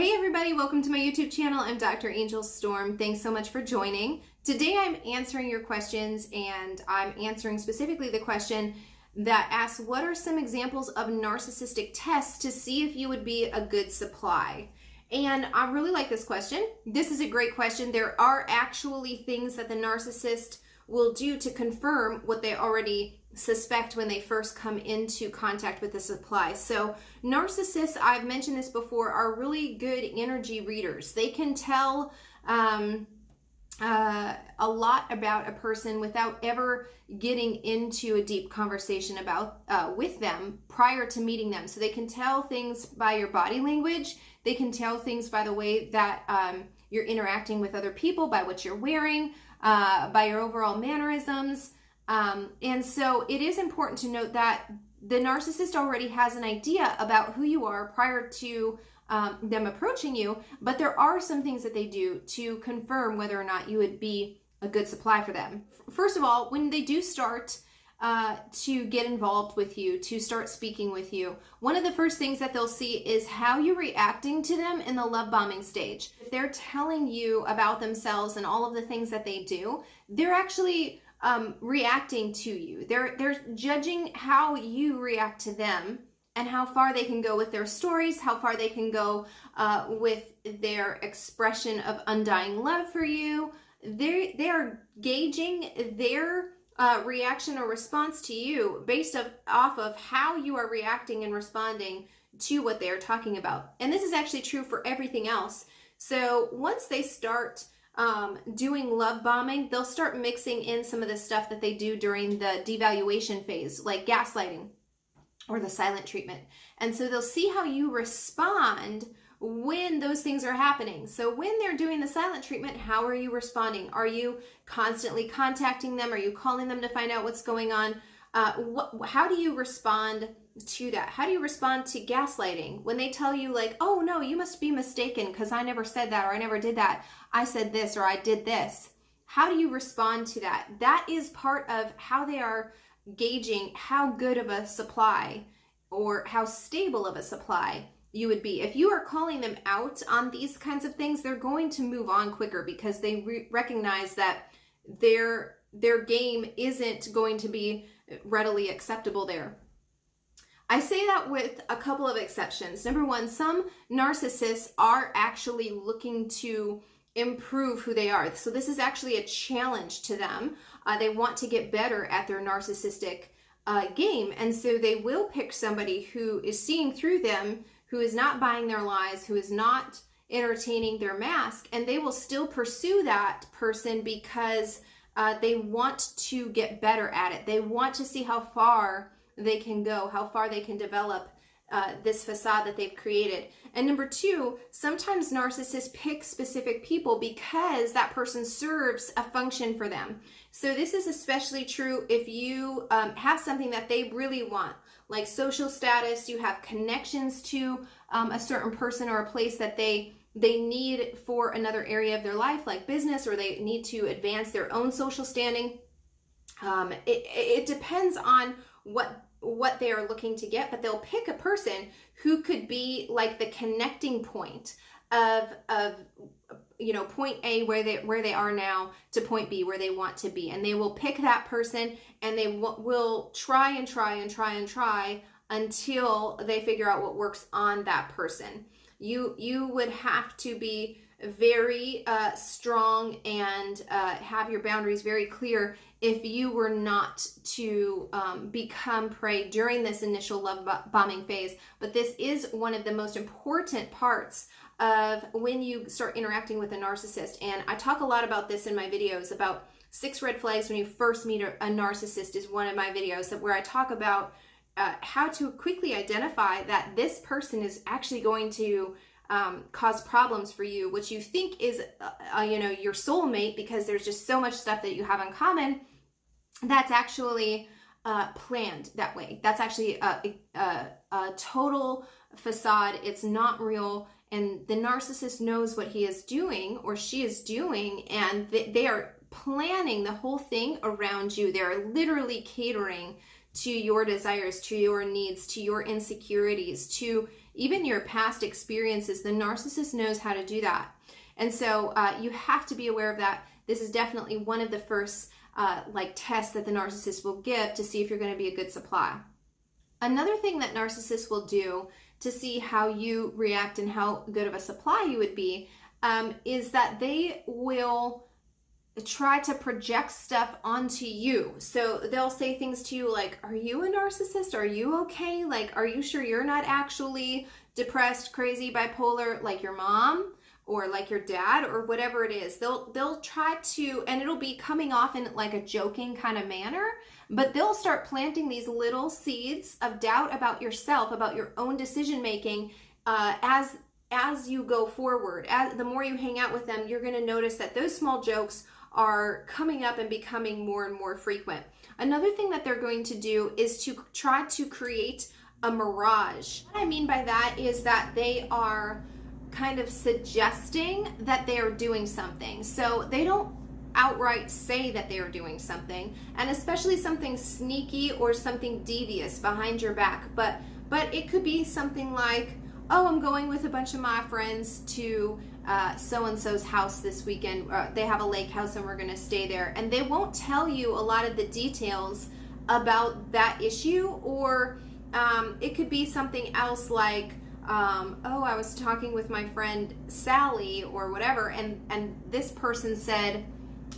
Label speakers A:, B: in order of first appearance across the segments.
A: Hey everybody, welcome to my YouTube channel. I'm Dr. Angel Storm. Thanks so much for joining. Today I'm answering your questions, and I'm answering specifically the question that asks, what are some examples of narcissistic tests to see if you would be a good supply? And I really like this question. This is a great question. There are actually things that the narcissist will do to confirm what they already suspect when they first come into contact with the supply. So narcissists, I've mentioned this before, are really good energy readers. They can tell a lot about a person without ever getting into a deep conversation about with them prior to meeting them. So they can tell things by your body language. They can tell things by the way that you're interacting with other people, by what you're wearing, by your overall mannerisms. And so it is important to note that the narcissist already has an idea about who you are prior to them approaching you, but there are some things that they do to confirm whether or not you would be a good supply for them. First of all, when they do start to get involved with you, to start speaking with you, one of the first things that they'll see is how you're reacting to them in the love bombing stage. If they're telling you about themselves and all of the things that they do, they're actually reacting to you. They're judging how you react to them and how far they can go with their stories, how far they can go with their expression of undying love for you. They are gauging their reaction or response to you based off of how you are reacting and responding to what they are talking about. And this is actually true for everything else. So once they start doing love bombing, they'll start mixing in some of the stuff that they do during the devaluation phase, like gaslighting or the silent treatment. And so they'll see how you respond when those things are happening. So when they're doing the silent treatment, how are you responding? Are you constantly contacting them? Are you calling them to find out what's going on? How do you respond to that? How do you respond to gaslighting when they tell you, like, oh no, you must be mistaken because I never said that, or I never did that. I said this, or I did this. How do you respond to that? That is part of how they are gauging how good of a supply or how stable of a supply you would be. If you are calling them out on these kinds of things, they're going to move on quicker because they recognize that their game isn't going to be readily acceptable there. I say that with a couple of exceptions. Number one, some narcissists are actually looking to improve who they are. So this is actually a challenge to them. They want to get better at their narcissistic game. And so they will pick somebody who is seeing through them, who is not buying their lies, who is not entertaining their mask, and they will still pursue that person because they want to get better at it. They want to see how far they can go, how far they can develop this facade that they've created. And number two, sometimes narcissists pick specific people because that person serves a function for them. So this is especially true if you have something that they really want, like social status, you have connections to a certain person or a place that they need for another area of their life, like business, or they need to advance their own social standing. It depends on what they are looking to get, but they'll pick a person who could be like the connecting point of point A where they are now to point B where they want to be, and they will pick that person, and they will try and try and try and try until they figure out what works on that person. You would have to be very strong and have your boundaries very clear if you were not to become prey during this initial love bombing phase. But this is one of the most important parts of when you start interacting with a narcissist. And I talk a lot about this in my videos. About 6 red flags when you first meet a narcissist is one of my videos where I talk about how to quickly identify that this person is actually going to cause problems for you, which you think is your soulmate because there's just so much stuff that you have in common. That's actually planned that way. That's actually a total facade. It's not real, and the narcissist knows what he is doing or she is doing, and they are planning the whole thing around you. They're literally catering to your desires, to your needs, to your insecurities, to even your past experiences. The narcissist knows how to do that. And so you have to be aware of that. This is definitely one of the first tests that the narcissist will give to see if you're going to be a good supply. Another thing that narcissists will do to see how you react and how good of a supply you would be is that they will try to project stuff onto you. So they'll say things to you like, are you a narcissist? Are you okay? Like, are you sure you're not actually depressed, crazy, bipolar like your mom or like your dad or whatever it is? They'll try to, and it'll be coming off in like a joking kind of manner, but they'll start planting these little seeds of doubt about yourself, about your own decision making as you go forward. The more you hang out with them, you're going to notice that those small jokes are coming up and becoming more and more frequent. Another thing that they're going to do is to try to create a mirage. What I mean by that is that they are kind of suggesting that they are doing something. So they don't outright say that they are doing something, and especially something sneaky or something devious behind your back. But it could be something like, oh, I'm going with a bunch of my friends to so-and-so's house this weekend. They have a lake house and we're going to stay there. And they won't tell you a lot of the details about that issue. Or it could be something else like, oh, I was talking with my friend Sally or whatever, and this person said,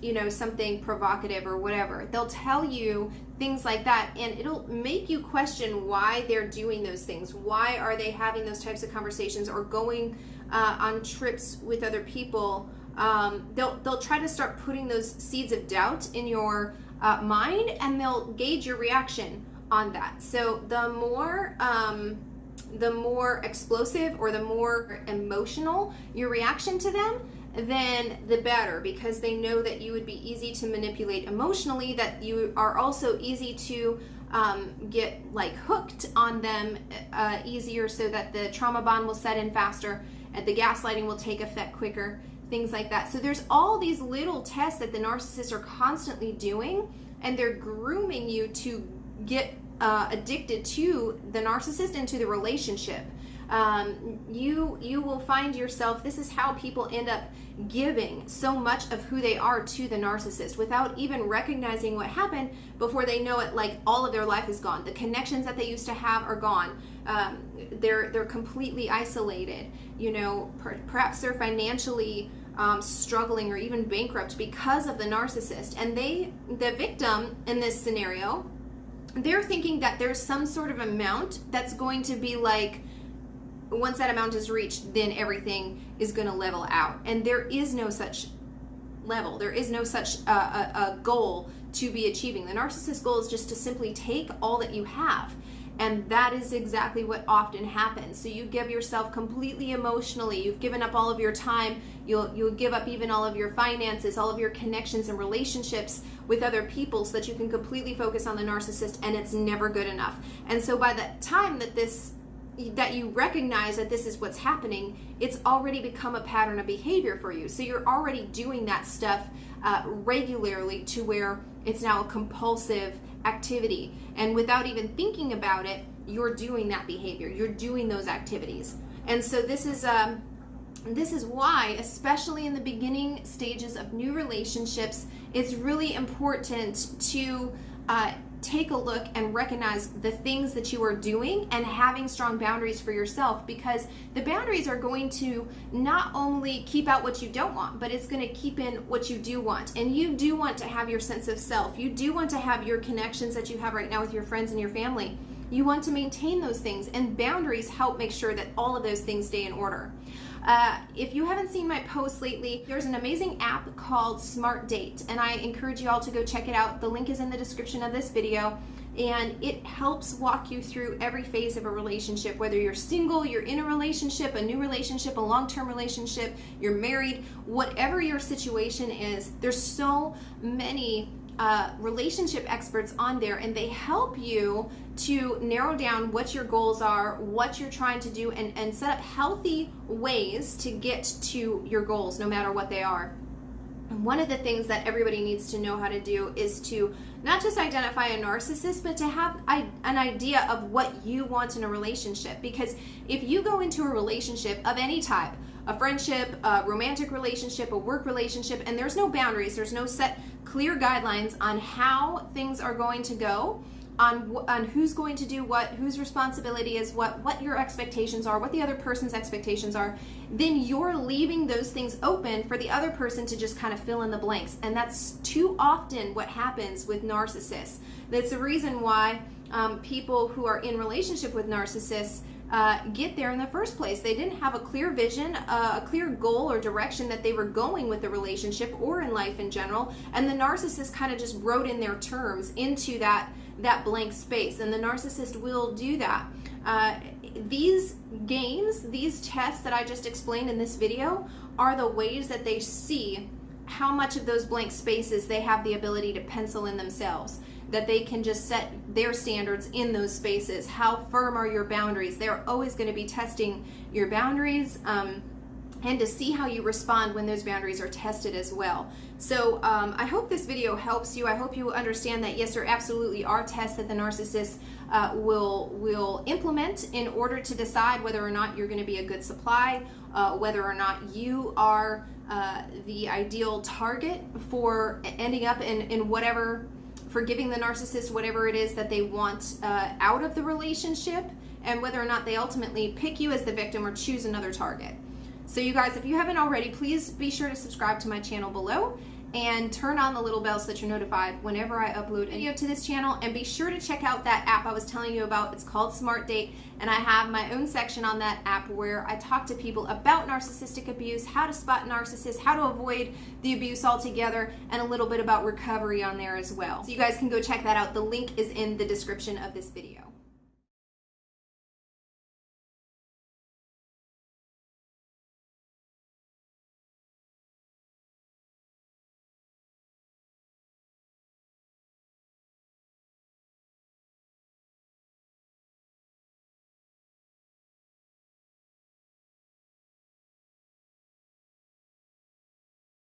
A: you know, something provocative or whatever. They'll tell you things like that, and it'll make you question why they're doing those things. Why are they having those types of conversations or going on trips with other people? They'll try to start putting those seeds of doubt in your mind, and they'll gauge your reaction on that. So the more explosive or the more emotional your reaction to them, then the better, because they know that you would be easy to manipulate emotionally, that you are also easy to get like hooked on them easier, so that the trauma bond will set in faster and the gaslighting will take effect quicker, things like that. So there's all these little tests that the narcissists are constantly doing, and they're grooming you to get addicted to the narcissist and to the relationship. You will find yourself, this is how people end up giving so much of who they are to the narcissist without even recognizing what happened. Before they know it, like, all of their life is gone. The connections that they used to have are gone. They're completely isolated. You know, perhaps they're financially struggling or even bankrupt because of the narcissist. And the victim in this scenario, they're thinking that there's some sort of amount that's going to be like, once that amount is reached, then everything is going to level out. And there is no such level. There is no such a goal to be achieving. The narcissist goal is just to simply take all that you have. And that is exactly what often happens. So you give yourself completely emotionally. You've given up all of your time. You'll give up even all of your finances, all of your connections and relationships with other people, so that you can completely focus on the narcissist, and it's never good enough. And so by the time that you recognize that this is what's happening, it's already become a pattern of behavior for you. So you're already doing that stuff regularly, to where it's now a compulsive activity. And without even thinking about it, you're doing that behavior. You're doing those activities. And so this is why, especially in the beginning stages of new relationships, it's really important to take a look and recognize the things that you are doing and having strong boundaries for yourself, because the boundaries are going to not only keep out what you don't want, but it's going to keep in what you do want. And you do want to have your sense of self. You do want to have your connections that you have right now with your friends and your family. You want to maintain those things, and boundaries help make sure that all of those things stay in order. If you haven't seen my posts lately, there's an amazing app called Smart Date, and I encourage you all to go check it out. The link is in the description of this video, and it helps walk you through every phase of a relationship, whether you're single, you're in a relationship, a new relationship, a long-term relationship, you're married, whatever your situation is. There's so many relationship experts on there, and they help you to narrow down what your goals are, what you're trying to do, and set up healthy ways to get to your goals, no matter what they are. one of the things that everybody needs to know how to do is to not just identify a narcissist, but to have an idea of what you want in a relationship. Because if you go into a relationship of any type, a friendship, a romantic relationship, a work relationship, and there's no boundaries, there's no set clear guidelines on how things are going to go, on who's going to do what, whose responsibility is what your expectations are, what the other person's expectations are, then you're leaving those things open for the other person to just kind of fill in the blanks. And that's too often what happens with narcissists. That's the reason why people who are in relationship with narcissists get there in the first place. They didn't have a clear vision, a clear goal or direction that they were going with the relationship or in life in general, and the narcissist kind of just wrote in their terms into that blank space, and the narcissist will do that. These games, these tests that I just explained in this video are the ways that they see how much of those blank spaces they have the ability to pencil in themselves, that they can just set their standards in those spaces. How firm are your boundaries? They're always going to be testing your boundaries, and to see how you respond when those boundaries are tested as well. So I hope this video helps you. I hope you understand that yes, there absolutely are tests that the narcissist will implement in order to decide whether or not you're going to be a good supply, whether or not you are the ideal target for ending up in whatever, for giving the narcissist whatever it is that they want out of the relationship, and whether or not they ultimately pick you as the victim or choose another target. So you guys, if you haven't already, please be sure to subscribe to my channel below and turn on the little bell so that you're notified whenever I upload a video to this channel. And be sure to check out that app I was telling you about. It's called Smart Date, and I have my own section on that app where I talk to people about narcissistic abuse, how to spot narcissists, how to avoid the abuse altogether, and a little bit about recovery on there as well. So you guys can go check that out. The link is in the description of this video.